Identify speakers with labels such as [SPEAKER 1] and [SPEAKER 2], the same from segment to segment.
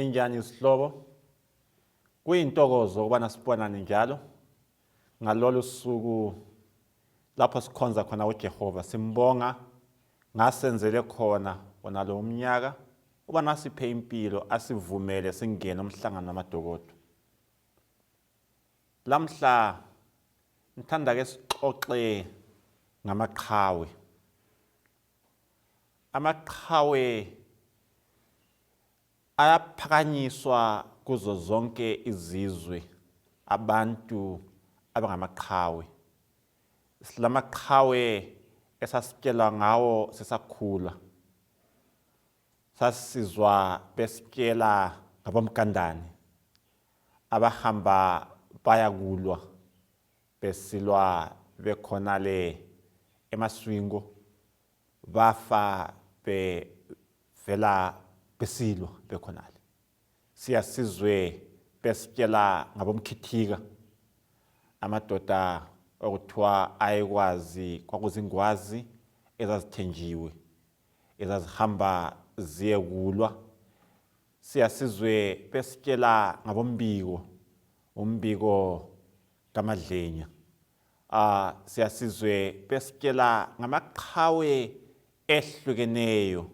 [SPEAKER 1] Ninjani isihlobo kuyintokozo ukubana sibonane njalo ngalolu suku lapho sikhonza khona uJehova simbonga ngasenzele khona onalo umnyaka uba nasiphe impilo asivumele singene umhlangano wamadokodo. Lamhla ngithanda ke sixoxe ngamaqhawe. Amaqhawe ayaphakanyiswa kuzo zonke izizwe abantu abangamaqhawe. Silamaqhawe esasitshelwa ngawo sisakhula. Sasizwa besikela ngabomkandane abahamba bayakulwa besilwa bekhona le emaswingo bafa bevela besilwa bekhonale. Siyasizwe besikela ngabomkhithika amadoda okuthiwa ayekwazi kwakuzingwazi ezazithenjiwe ezazihamba ziyekulwa. Siyasizwe besikela ngabombiko umbiko kaMadlenya. Siyasizwe besikela ngamaqhawe ehlukeneyo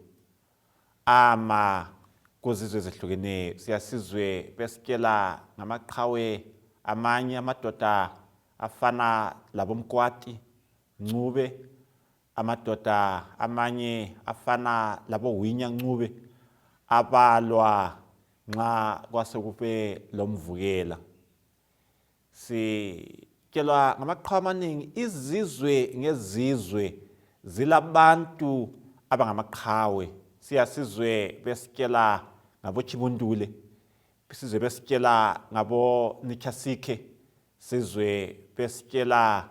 [SPEAKER 1] kuzizwe ezihlukeneyo. Siyasizwe besikela ngamaqhawe amanye amadoda afana labomkwati Ncube, amadoda amanye afana laboWinya Ncube abalwa nxa kwasekube lomvukela. Sitshelwa ngamaqhawe amaningi izizwe ngezizwe zilabantu abangamaqhawe. Siyasizwe besikela ngaboChibundule, sizwe besikela ngabo Nichasike, sizwe besikela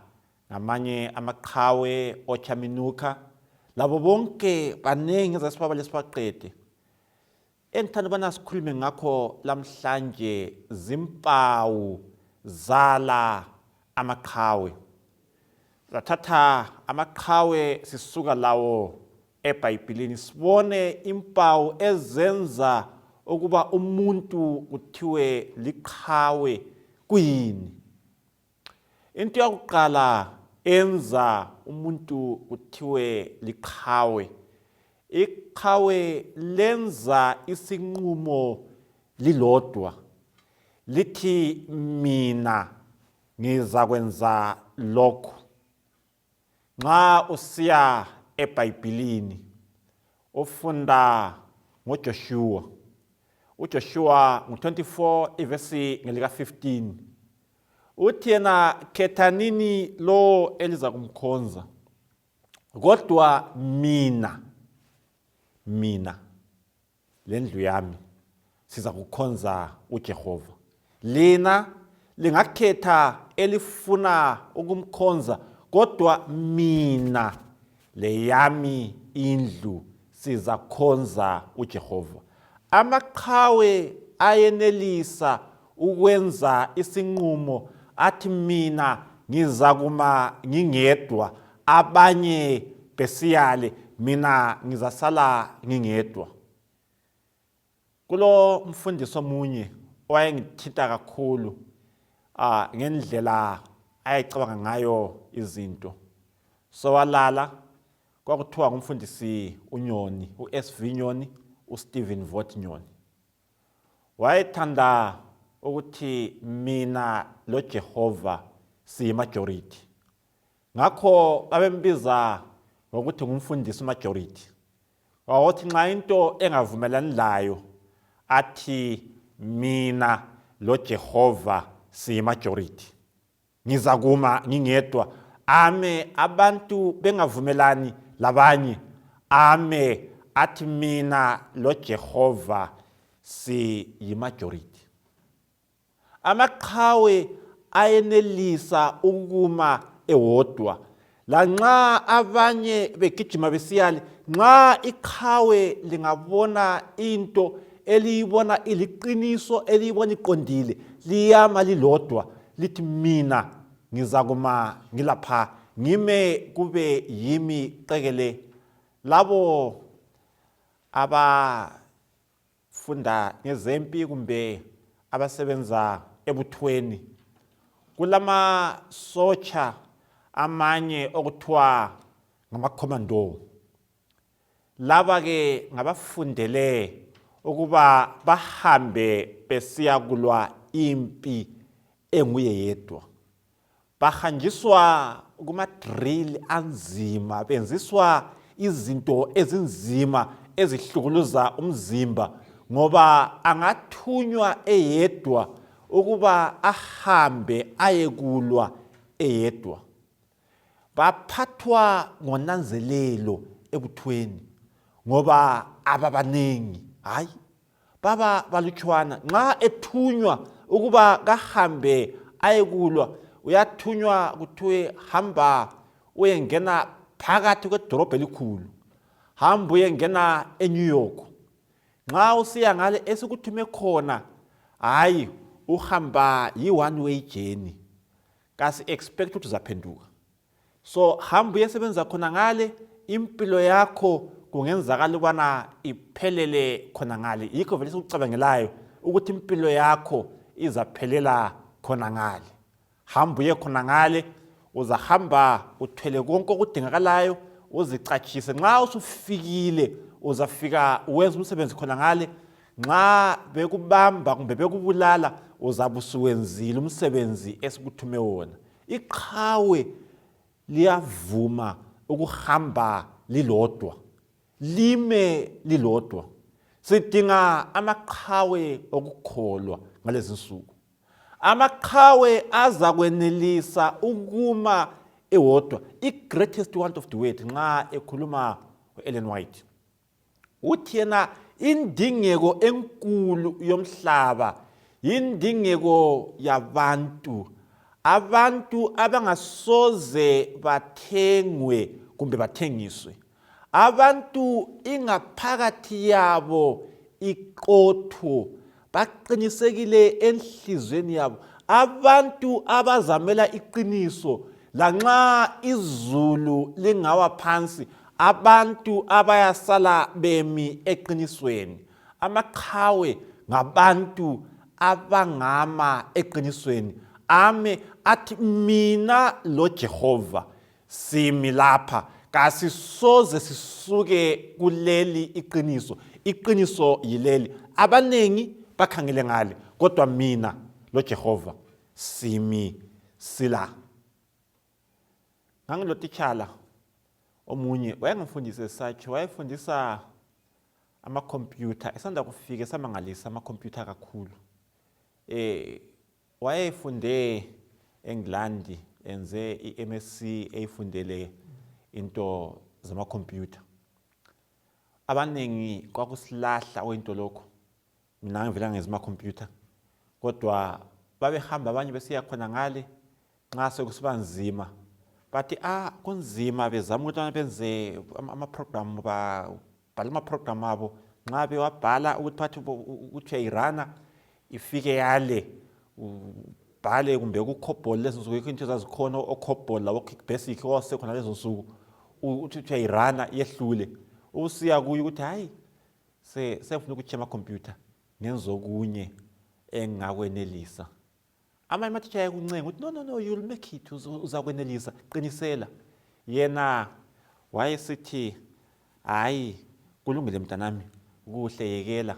[SPEAKER 1] ngamanye amaqhawe oChaminuka. Labo bonke banengi ezasibabale sibaqede. Engithanda ubana sikhulume ngakho lamhlanje zimpawu zala amaqhawe. Sathatha amaqhawe sisuka lawo eBhayibhelini sibone impawu ezenza ukuba umuntu kuthiwe liqhawe kuyini. Into yokuqala enza umuntu kuthiwe liqhawe, iqhawe lenza isinqumo lilodwa lithi mina ngizakwenza lokho. Nxa usiya eBhayibhelini ufunda ngoJoshua, uJoshua 24 ivesi ngelika 15 uthi yena kethanini lo eliza kumkhonza kodwa mina lendlu yami siza kukhonza uJehova. Lina lingakhetha elifuna ukumkhonza kodwa mina leyami indlu siza kukhonza uJehova. Amaqhawe ayenelisa ukwenza isinqumo athi mina ngizakuma ngingedwa abanye besiyale mina ngizasala ngingedwa. Kulo mfundisi omunye owayengithinta kakhulu ngendlela ayicabanga ngayo izinto. Sowalala kwakuthiwa ngumfundisi uNyoni, uSV Nyoni, uStephen Vogt Nyoni. Wayethanda ukuthi mina lo Jehova siyimajority. Ngakho babembiza ngokuthi ngumfundisi majority. Wathi nxa into engavumelani layo athi mina lo Jehova siyimajority. Ngizakuma ngingedwa ame abantu bengavumelani labanye ame athi mina lo Jehova siyimajority. Amaqhawe ayenelisa ukuma ewodwa lanxa abanye begijima besiyale. Nxa iqhawe lingabona into eliyibona iliqiniso eliyibona iqondile liyama lilodwa lithi mina ngizakuma ngilapha ngime kube yimi qekele. Labo funda ngezempi kumbe abasebenza ebuthweni kulama socha amanye okuthiwa ngama-commando. Laba ke ngabafundele ukuba bahambe besiya kulwa impi enguye yedwa. Bahanjiswa kuma-drill anzima, benziswa izinto ezinzima ezihlukuluza umzimba ngoba angathunywa eyedwa ukuba ahambe ayekulwa eyedwa. Baphathwa ngonanzelelo ebuthweni ngoba ababaningi, hayi baba balutshwana. Nxa ethunywa ukuba kahambe ayekulwa, uyathunywa kuthiwe hamba uyengena phakathi kwedolobha elikhulu, hamba uyengena eNew York. Nxa usiya ngale esikuthume khona, hayi uhamba yi-one way journey, kasi expect ukuthi uzaphenduka. So hamba uyesebenza khona ngale, impilo yakho kungenzakala ukubana iphelele khona ngale. Yikho vele sikucabangelayo ukuthi impilo yakho izaphelela khona ngale. Hamba uye khona ngale, uzahamba uthwele konke okudingakalayo, uzicatshise. Nxa usufikile uzafika uwenza umsebenzi khona ngale. Nxa bekubamba kumbe bekubulala, uzabe usuwenzile umsebenzi esikuthume wona. Iqhawe liyavuma ukuhamba lilodwa, lime lilodwa. Sidinga amaqhawe okukholwa ngalezi nsuku. Amaqhawe azakwenelisa ukuma ewodwa. I-greatest one of the world nxa ekhuluma u-Ellen White uthi yena indingeko enkulu yomhlaba indingeko yabantu, abantu abangasoze bathengwe kumbe bathengiswe, abantu ingaphakathi yabo iqotho, baqinisekile enhlizweni yabo, abantu abazamela iqiniso lanxa izulu lingawa phansi, abantu abayasala bemi eqinisweni. Amaqhawe ngabantu abangama eqinisweni, ame athi mina lo Jehova simi lapha, kasisoze sisuke kuleli iqiniso. Iqiniso yileli, abanengi bakhangele ngale, kodwa mina lo Jehova simi sila. Ngangilo titshala omunye wayengifundise sathi, wayefundisa ama-computer, esanda kufika esamangalisa ama-computer kakhulu. Wayefunde eNgilandi, enze i-MSc, eyifundele into zama-computer. Abanengi kwakusilahla oyinto lokho, mina ngivela ngezi ama-computer, kodwa babehamba abanye besiya khona ngale. Nxa sekusiba nzima bathi kunzima, bezama ukuthi benze ama-program, babhala ama-program abo. Nxa bewabhala ukuthi uyayirana ifike yale, ubhale kumbe ku-COBOL. Lezo nsuku into ezazikhona o-COBOL labo-basic owasekhona lezo nsuku, uthi uyayirana yehlule. Usiya kuyo ukuthi hayi sefuna ukuthi ama-computer ngenzo kunye engakwenelisa. Amanye amatitsha ayakuncenga ukuthi no, you'll make it, uzakwenelisa, qinisela. Yena wayesithi hayi kulungile mntanami, kuhle yekela,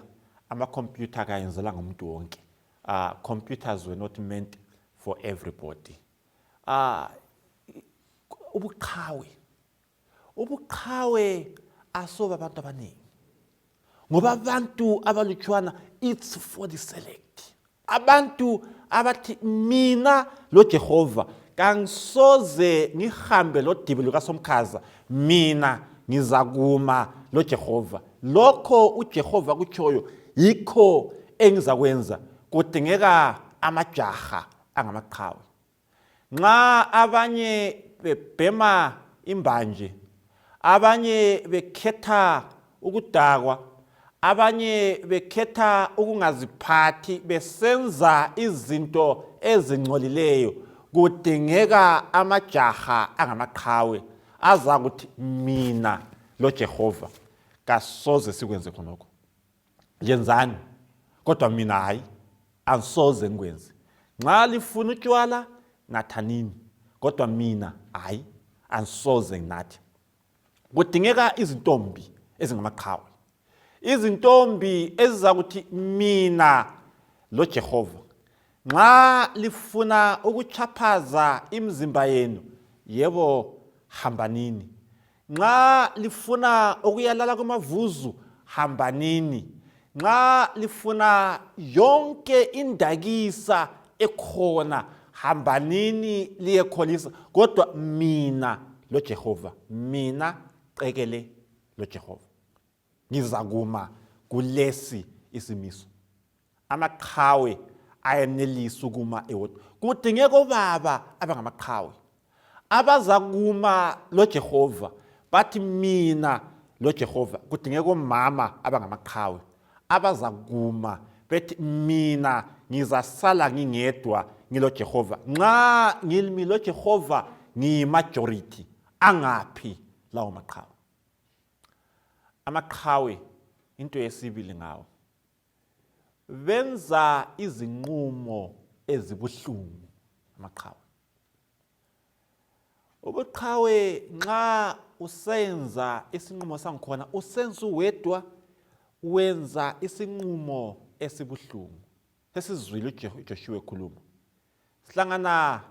[SPEAKER 1] ama-computer kayenzelanga umuntu wonke. Computers were not meant for everybody. Ubuqhawe asoba abantu abaningi, ngoba abantu abalutshwana it's for the select. Abantu abathi mina lo Jehova kangisoze ngihambe lo dibi lukaSomkhaza, mina ngizakuma lo Jehova. Lokho uJehova kutshoyo yikho engizakwenza. Kudingeka amajaha angamaqhawe. Nxa abanye bebhema imbanje, abanye bekhetha ukudakwa, abanye bekhetha ukungaziphathi, besenza izinto ezingcolileyo, kudingeka amajaha angamaqhawe azakuthi mina lo Jehova kasoze sikwenze khonokho. yenzani, kodwa mina hayi angisoze ngikwenze. Nxa lifuna utshwala nathanini, kodwa mina hayi angisoze nginathe. Kudingeka izintombi ezingamaqhawe, izintombi ezizakuthi mina lo Jehova. Nxa lifuna ukuchaphaza imizimba yenu, yebo hambanini. Nxa lifuna ukuyalala kwamavuzu, hambanini. Nxa lifuna yonke indakisa ekhona, hambanini liyekholisa. Kodwa mina lo Jehova, mina qekele lo Jehova, ngizakuma kulesi isimiso. Amaqhawe ayenelisa ukuma ewodwa. Kudingeka obaba abangamaqhawe abazakuma lo Jehova, bathi mina lo Jehova. Kudingeka omama abangamaqhawe abazakuma bethi mina ngizasala ngingedwa ngilo Jehova. Nxa ngilimi lo Jehova ngiyimajority, angaphi lawo maqhawe? Amaqhawe into yesibili ngawo, benza izinqumo ezibuhlungu. Amaqhawe, ubuqhawe nxa usenza isinqumo sangikhona, usenza uwedwa, wenza isinqumo esibuhlungu. Sesizwile uJoshua ekhuluma, sihlangana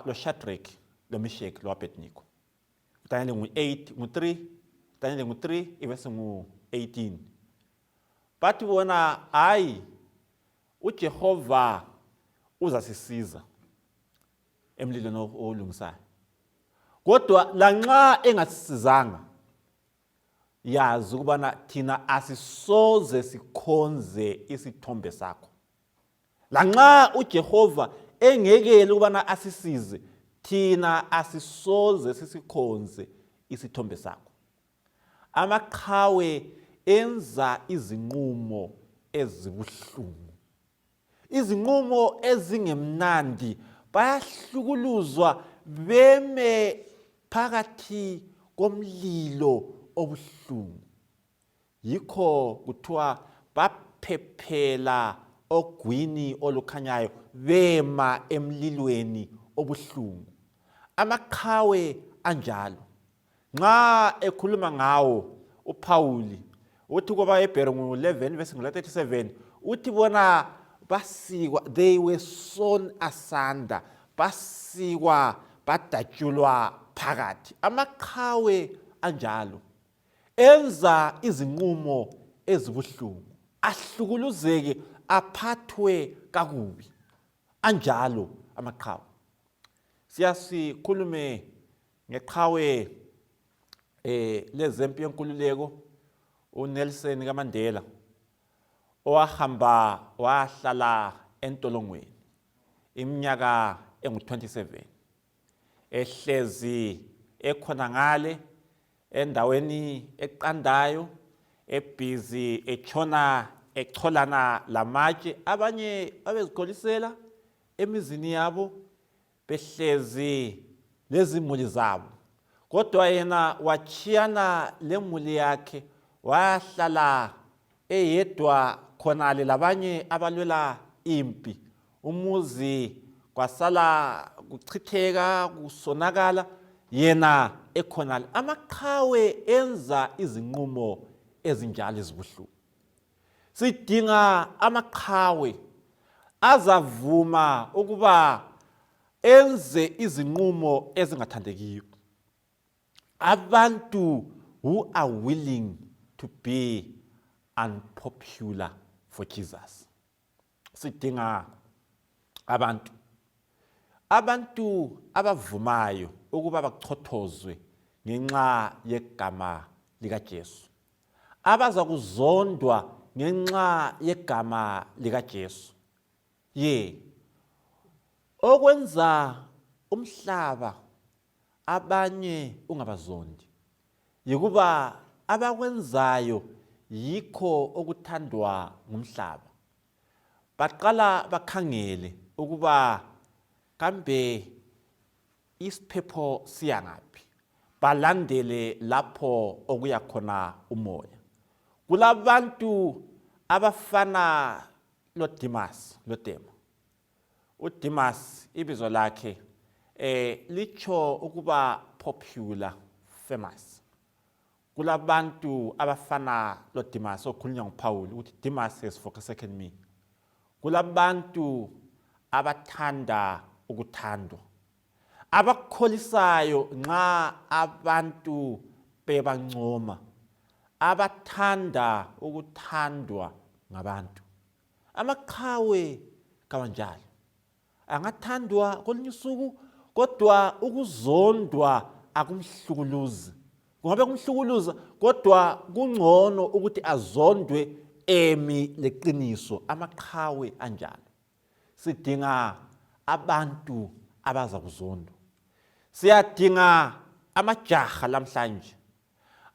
[SPEAKER 1] lo Shadrach, lo Meshach, lo Abednego. Daniel Daniel 3 ivesi 18. Bathi bona hayi uJehova uzasisiza emlilweni olungisayo. Kodwa lanxa engasisizanga, yazi ukubana thina asisoze sikhonze isithombe sakho. Lanxa uJehova engekele ukubana asisize, thina asisoze sisikhonze isithombe sakho. Amaqhawe enza izinqumo ezibuhlungu, izinqumo ezingemnandi. Bayahlukuluzwa beme phakathi komlilo obuhlungu. Yikho kuthiwa baphephela ogwini olukhanyayo, bema emlilweni obuhlungu. Amaqhawe anjalo. Nxa ekhuluma ngawo uPauli uthi kuba eHebrew 11 verse 37, uthi bona basikwa, they were sewn asunder, basikwa badatshulwa phakathi. Amaqhawe anjalo enza izinqumo ezibuhlungu, ahlukuluzeke, aphathwe kakubi. Anjalo amaqhawe. Siyasikhulume ngeqhawe lezempi yenkululeko uNelson kaMandela, owahamba wahlala entolongweni iminyaka engu-27, ehlezi ekhona ngale endaweni eqandayo, ebhizi etshona echolana lamatshe. Abanye babezikholisela emizini yabo behlezi lezimuli zabo, kodwa yena wachiyana lemuli yakhe, wahlala eyedwa khonale labanye abalwela impi. Umuzi kwasala kuchitheka, kusonakala, yena ekhonale. Amaqhawe enza izinqumo ezinjalo ezibuhlungu. Sidinga amaqhawe azavuma ukuba enze izinqumo ezingathandekiyo. Abantu who are willing to be unpopular for Jesus. Sidinga abantu abavumayo ukuba bachothozwe ngenxa yegama likaJesu, abaza kuzondwa ngenxa yegama likaJesu. Okwenza umhlaba abanye ungabazondi yikuba abakwenzayo yikho okuthandwa ngumhlaba. Baqala bakhangele ukuba kambe isiphepho siyangaphi, balandele lapho okuya khona umoya. kulabantu abafana loDimas loDemo. uDimas ibizo lakhe licho ukuba popular, famous. Kulabantu abafana loDimas okhulunywa nguPaul ukuthi Demas has forsaken me. Kulabantu abathanda ukuthandwa, abakholisayo nxa abantu bebancoma, abathanda ukuthandwa ngabantu. Amaqhawe kawanjalo angathandwa kolunye usuku, kodwa ukuzondwa akumhlukuluzi. Kungabe kumhlukuluza, kodwa kungcono ukuthi azondwe emi leqiniso. Amaqhawe anjalo. Sidinga abantu abaza kuzondwa. Siyadinga amajaha lamhlanje,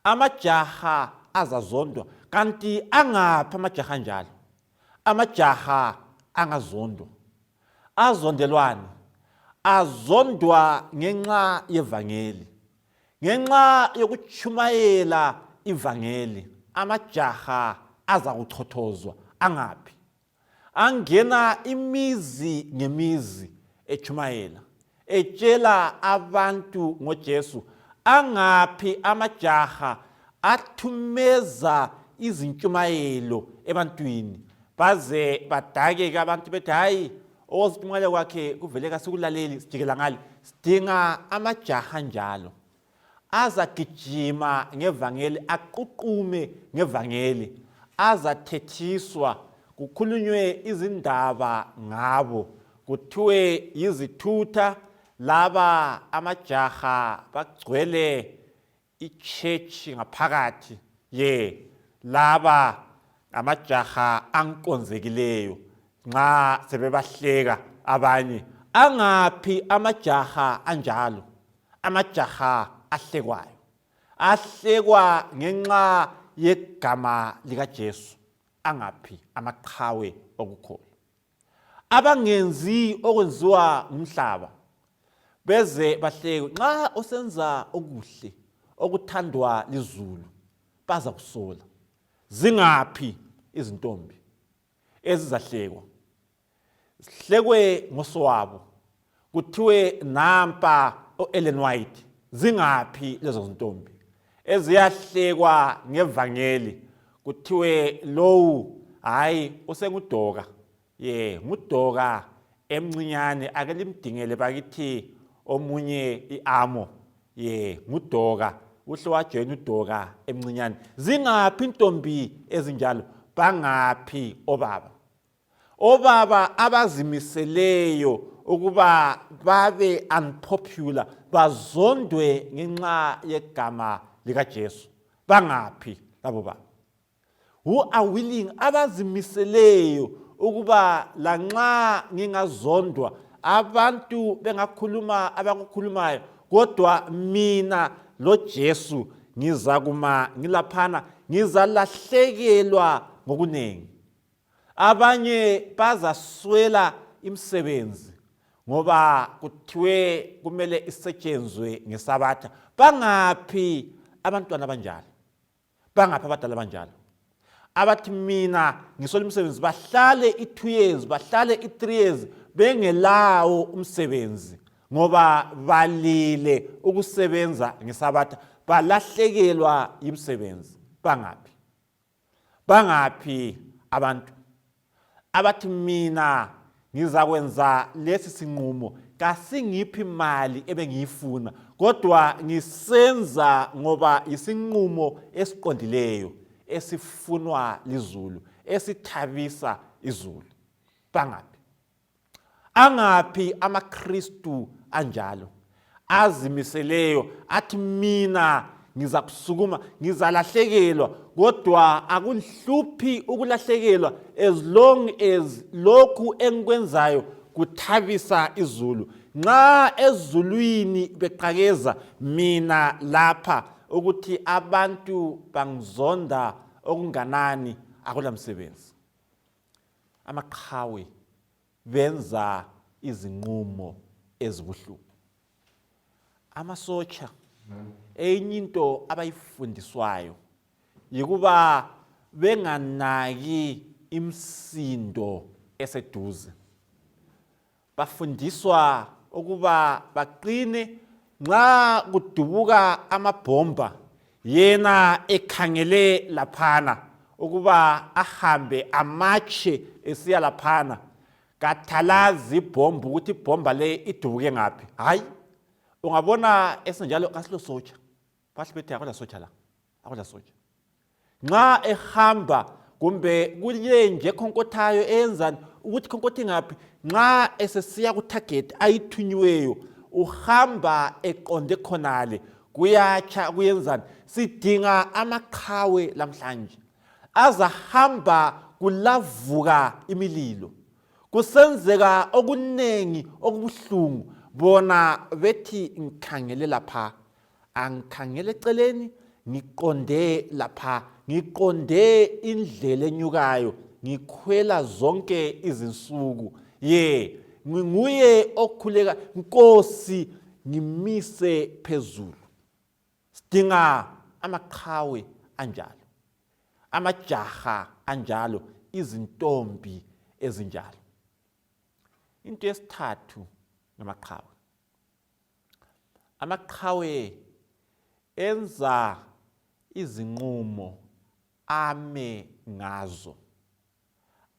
[SPEAKER 1] amajaha azazondwa. Kanti angaphi amajaha anjalo? Amajaha angazondwa. Azondelwane? Azondwa ngenxa yevangeli, ngenxa yokuchumayela ivangeli. Amajaha aza kuchothozwa. Angaphi? Angena imizi ngemizi echumayela, etshela abantu ngoJesu. Angaphi amajaha athumeza izintshumayelo ebantwini baze badake abantu bethi hayi oziphumela kwakhe kuvele kasikulaleli sijikela ngale. Sidinga amajaha njalo azagijima ngevangeli, aququme ngevangeli, azathethiswa, kukhulunywe izindaba ngabo, kuthiwe yizithutha. Laba amajaha bagcwele ichurch ngaphakathi. Laba amajaha ankonzekileyo nxa sebebahleka abanye. Angaphi amajaha anjalo? Amajaha ahlekwayo, ahlekwa ngenxa yegama likaJesu. Angaphi amaqhawe okukholwa? Abangenzi okwenziwa umhlaba beze bahlekwe. Nxa usenza okuhle okuthandwa lizulu baza kusola. Zingaphi izintombi ezizahlekwa? Sihlekwe ngoswabo, kuthiwe nampa Ellen White. Zingaphi lezo zintombi eziyahlekwa ngevangeli, kuthiwe lowu hayi usengudoka, ngudoka emncinyane, ake limdingele bakithi omunye iamo, ngudoka, uhle wajoyina udoka emncinyane. Zingaphi intombi ezinjalo? Bangaphi obaba? Obaba abazimiseleyo ukuba babe unpopular, bazondwe ngenxa yegama likaJesu. Bangaphi labo baba? Who are willing, abazimiseleyo ukuba lanxa ngingazondwa, abantu bengakhuluma abakukhulumayo, kodwa mina loJesu ngizakuma ngilaphana, ngizalahlekelwa ngokunengi. Abanye bazaswela imisebenzi ngoba kuthiwe kumele isetshenzwe ngeSabatha. Bangaphi abantwana abanjalo? Bangaphi abadala abanjalo abathi mina ngisola umsebenzi, bahlale i2 years, bahlale i3 years bengelawo umsebenzi ngoba balile ukusebenza ngeSabatha, balahlekelwa imisebenzi? Bangaphi? Bangaphi abantu abathi mina ngizakwenza lesi sinqumo, kasingiphi imali ebengiyifuna, kodwa ngisenza ngoba isinqumo esiqondileyo, esifunwa lizulu, esithabisa izulu? Bangaphi? Angaphi amaKristu anjalo azimiseleyo athi mina ngizakusukuma, ngizalahlekelwa, kodwa akunhluphi ukulahlekelwa as long as lokhu engikwenzayo kuthabisa izulu. Nxa ezulwini beqakeza, mina lapha ukuthi abantu bangizonda okunganani akulamsebenzi. Amaqhawe benza izinqumo ezibuhlungu. Amasotsha enye into abayifundiswayo yikuba benganaki imsindo eseduze. Bafundiswa ukuba baqine nxa kudubuka amabhomba yena ekhangele laphana ukuba ahambe amatshe esiya laphana kathalazi ibhomba ukuthi ibhomba le idubuke ngaphi. Hayi, ungabona esenjalo kasilo sotsha. Bahle bethi akula sotsha la. Akula sotsha. Nxa ehamba kumbe kule nje khonkothayo enzani ukuthi khonkothi ngaphi, nxa esesiya ku target ayithunyiweyo uhamba eqonde khonale kuyatsha kuyenzani. Sidinga amaqhawe lamhlanje azahamba kulavuka imililo, kusenzeka okunengi okubuhlungu, bona bethi ngikhangele lapha, angikhangele eceleni, ngiqonde lapha, ngiqonde indlela enyukayo, ngikhwela zonke izinsuku. Nguye okhuleka, Nkosi ngimise phezulu. Sidinga amaqhawe anjalo, amajaha anjalo, izintombi ezinjalo. Into yesithathu ngamaqhawe. Amaqhawe enza izinqumo ame ngazo.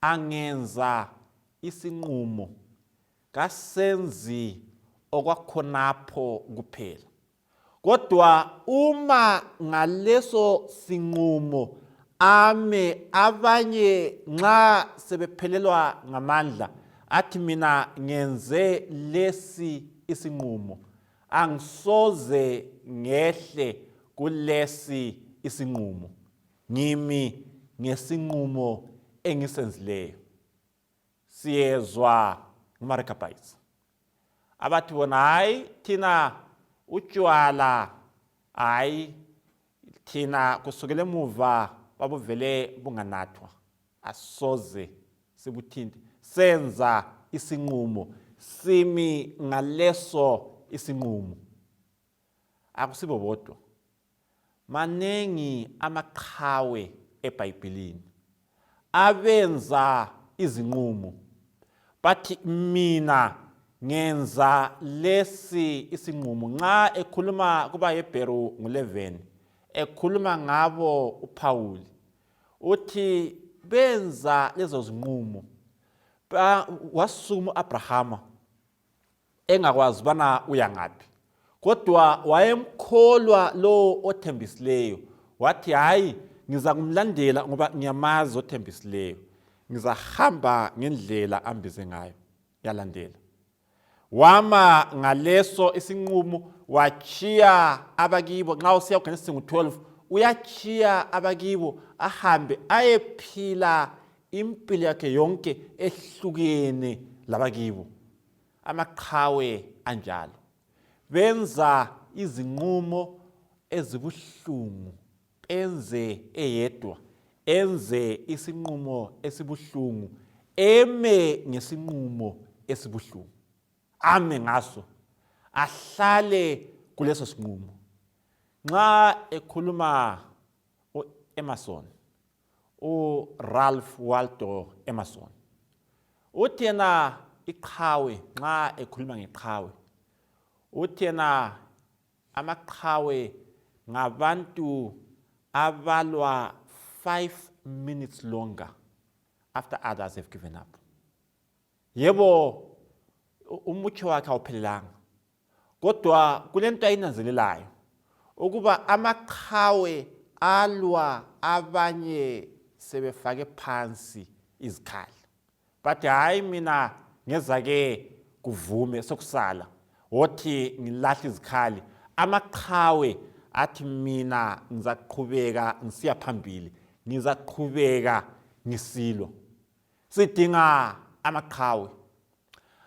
[SPEAKER 1] Angenza isinqumo kasenzi okwakhonapho kuphela, kodwa uma ngaleso sinqumo ame abanye nxa sebephelelwa ngamandla athi mina ngenze lesi isinqumo, angisoze ngehle kulesi isinqumo, ngimi ngesinqumo engisenzileyo. Siyezwa uMarekabhayisi abathi bona hayi thina utshwala, hayi thina kusukela emuva babuvele bunganathwa, asoze sibuthinte, senza isinqumo, simi ngaleso isinqumo. Akusibo bodwa, manengi amaqhawe eBhayibhelini abenza izinqumo bathi mina ngenza lesi isinqumo. Nxa ekhuluma kuba Hebrew 11 ekhuluma ngabo uPaul uthi benza lezo zinqumo. Wasukuma uAbrahama engakwazi bana uyangaphi, kodwa wayemkholwa lo othembisileyo, wathi hayi ngiza kumlandela ngoba ngiyamazi othembisileyo, ngizahamba ngendlela ambize ngayo. Yalandela, wama ngaleso isinqumo, wachiya abakibo. Nxa usiya kuGenesis 12 uyachiya abakibo ahambe ayephila impilo yakhe yonke ehlukene labakibo. Amaqhawe anjalo benza izinqumo ezibuhlungu, enze eyedwa, enze isinqumo esibuhlungu, eme ngesinqumo esibuhlungu, ame ngaso, ahlale kuleso sinqumo. Nxa ekhuluma uEmerson, uRalph Waldo Emerson, uthi yena iqhawe, nxa ekhuluma ngeqhawe, uthi yena amaqhawe ngabantu abalwa 5 minutes longer after others have given up. Yebo umutsho wakhe awuphelelanga, kodwa kulento ayinanzelelayo ukuba amaqhawe alwa abanye sebefake phansi izikhali, but hayi mina ngezake kuvume sokusala wothi ngilahle izikhali. Amaqhawe athi mina ngizaqhubeka ngisiya phambili, ngizaqhubeka ngisilwa. Sidinga amaqhawe,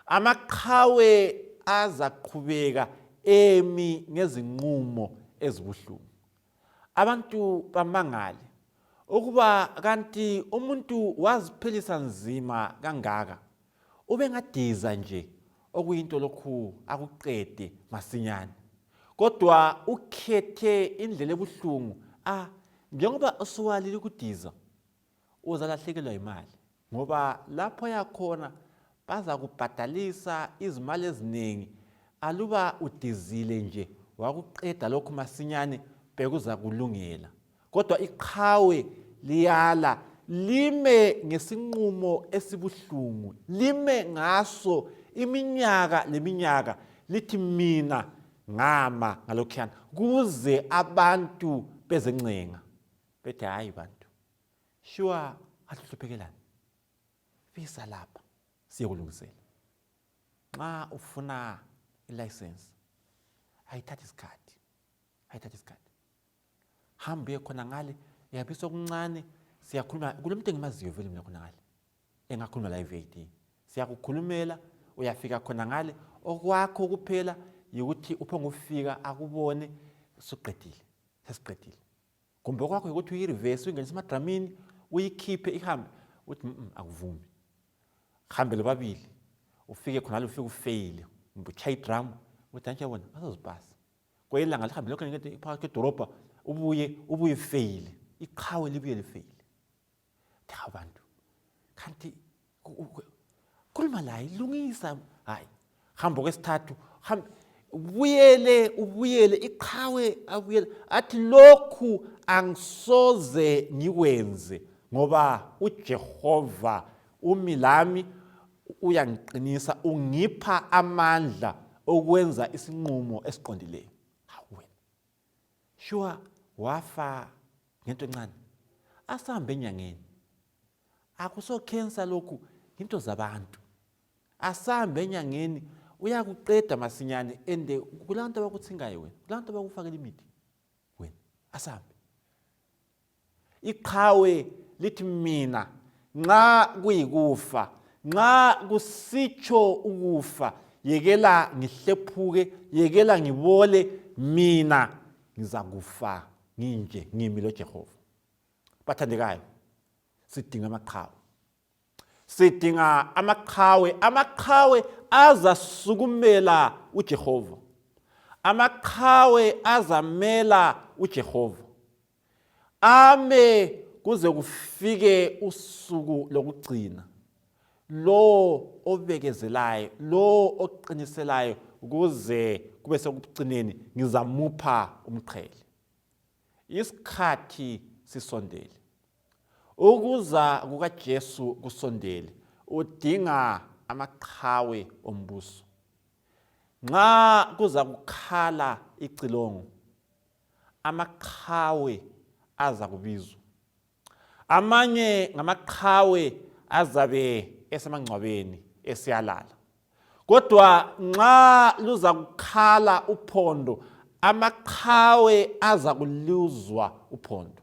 [SPEAKER 1] amaqhawe azaqhubeka emi ngezinqumo ezibuhlungu. Abantu bamangale ukuba kanti umuntu waziphilisa nzima kangaka, ube ngadiza nje okuyinto lokhu akuqede masinyane, kodwa ukhethe indlela ebuhlungu. Njengoba usuwalile ukudiza, uzalahlekelwa imali ngoba lapho yakhona baza kubhadalisa izimali eziningi aluba udizile nje wakuqeda lokho masinyane bekuza kulungela kodwa iqhawe liyala lime ngesinqumo esibuhlungu lime ngaso iminyaka leminyaka lithi mina ngama ngalokhuyana kuze abantu bezencenga bethi hayi bantu sure ahluphekelana visa lapha siyokulungisela nxa ufuna ilicense ayithatha isikhathi hambe khona ngale yabisa okuncane siyakhuluma kulomuntu engimaziyo vele mina khona ngale engakhuluma la VAT siyakukhulumela uyafika khona ngale okwakho kuphela ukuthi uphonga ufika akubone sesiqedile kumbe kwakho ukuthi uyireverse ungenisa emadramini uyikhiphe ihambe uthi akuvumi hambe lobabili ufike khona ngale ufike ufail umbuchaya idrum uthi anje yabona bazozipasa kwelanga lihambe lokho ngeke phakathi edorobha ubuye fail iqhawe libuye lifail abantu kanti khuluma la ilungisa hayi hamba kwesithathu ubuyele iqhawe abuyele athi lokhu angisoze ngikwenze ngoba uJehova umilami uyangiqinisa ungipha amandla okwenza isinqumo esiqondileyo wena sure wafa ngento encane asambe enyangeni akusokhensa lokhu into zabantu asambe enyangeni uyakuqeda masinyane ende kulanto abakuthingayo wena kulanto abakufakela imithi wena asambe iqhawe lithi mina nxa kuyikufa nxa kusitsho ukufa yekela ngihlephuke yekela ngibole mina ngizakufa nginje ngimi lo Jehova bathandekayo sidinga amaqhawe azasukumela uJehova amaqhawe azamela uJehova ame kuze kufike usuku lokugcina lo obekezelayo lo oqiniselayo kuze kube sekugcineni ngizamupha umqhele isikhathi sisondele ukuza kukaJesu kusondele udinga amaqhawe ombuso nxa kuza kukhala icilongo amaqhawe aza kubizwa amanye ngamaqhawe azabe esemangcwabeni esiyalala kodwa nxa luza kukhala uphondo amaqhawe aza kuluzwa uphondo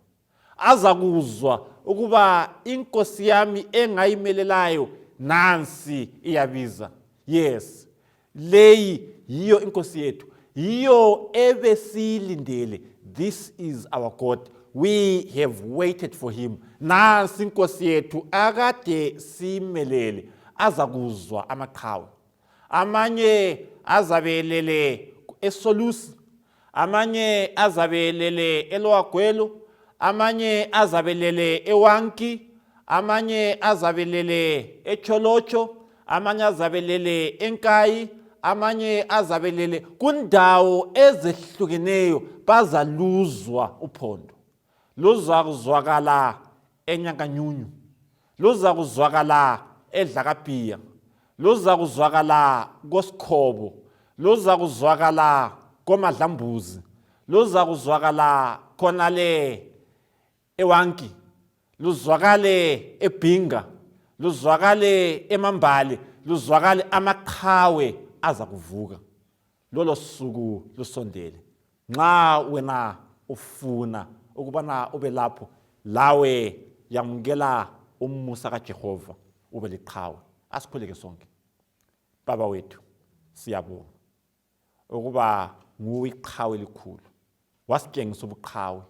[SPEAKER 1] aza kuzwa ukuba inkosi yami engayimelelayo nansi iyabiza yes leyi yiyo inkosi yethu yiyo ebesilindele this is our God we have waited for him nansi inkosi yethu akade simelele aza kuzwa amaqhawe amanye azabelele eSolusi amanye azabelele eLowagwelo amanye azabelele eWanki amanye azabelele eCholocho amanye azabelele eNkayi amanye azabelele kundawo ezehlukeneyo bazaluzwa uphondo luza kuzwakala eNyankanyunyu luza kuzwakala eDlakabhiya luza kuzwakala koSikhobo luza kuzwakala koMadlambuzi luza kuzwakala khonale eWanki luzwakale eBhinga luzwakale eMambale luzwakale amaqhawe aza kuvuka lolo suku lusondele nxa wena ufuna ukubana ube lapho lawe yamukela umusa kaJehova ube liqhawe asikhuleke sonke baba wethu siyabonga ukuba nguyiqhawe elikhulu wasitshengisa ubuqhawe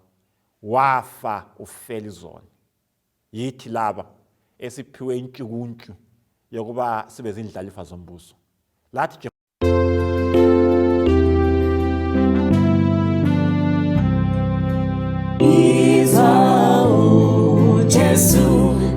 [SPEAKER 1] wafa ufela izona yithi laba esiphiwe intshukuntshu yokuba sibe zindlalifa zombuso lathi
[SPEAKER 2] Jesu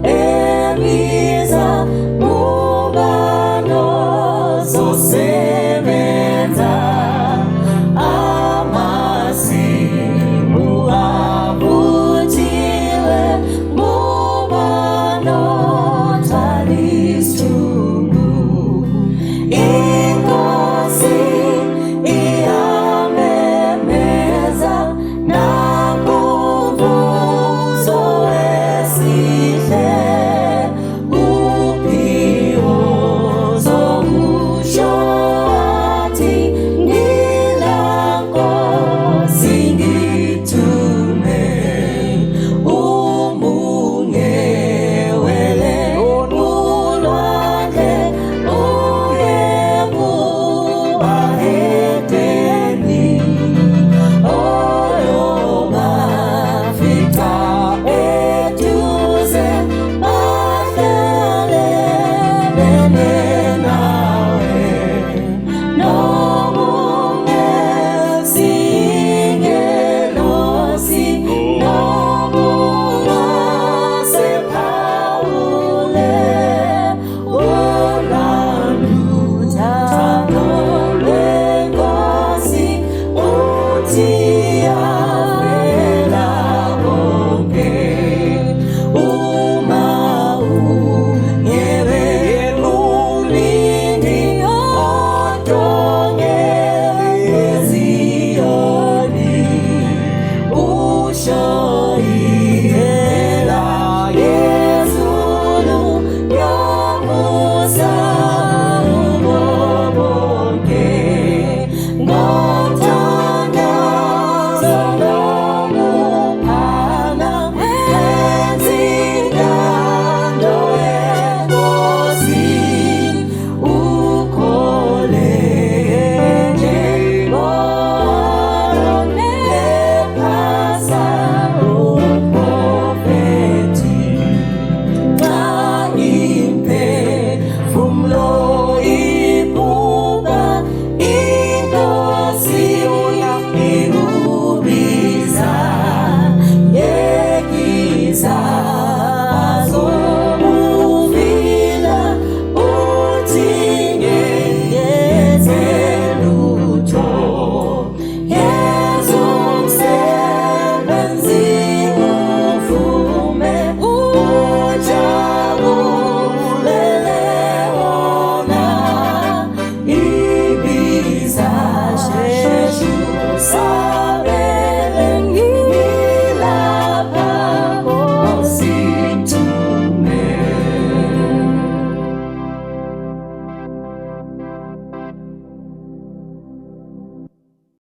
[SPEAKER 2] Ngotanya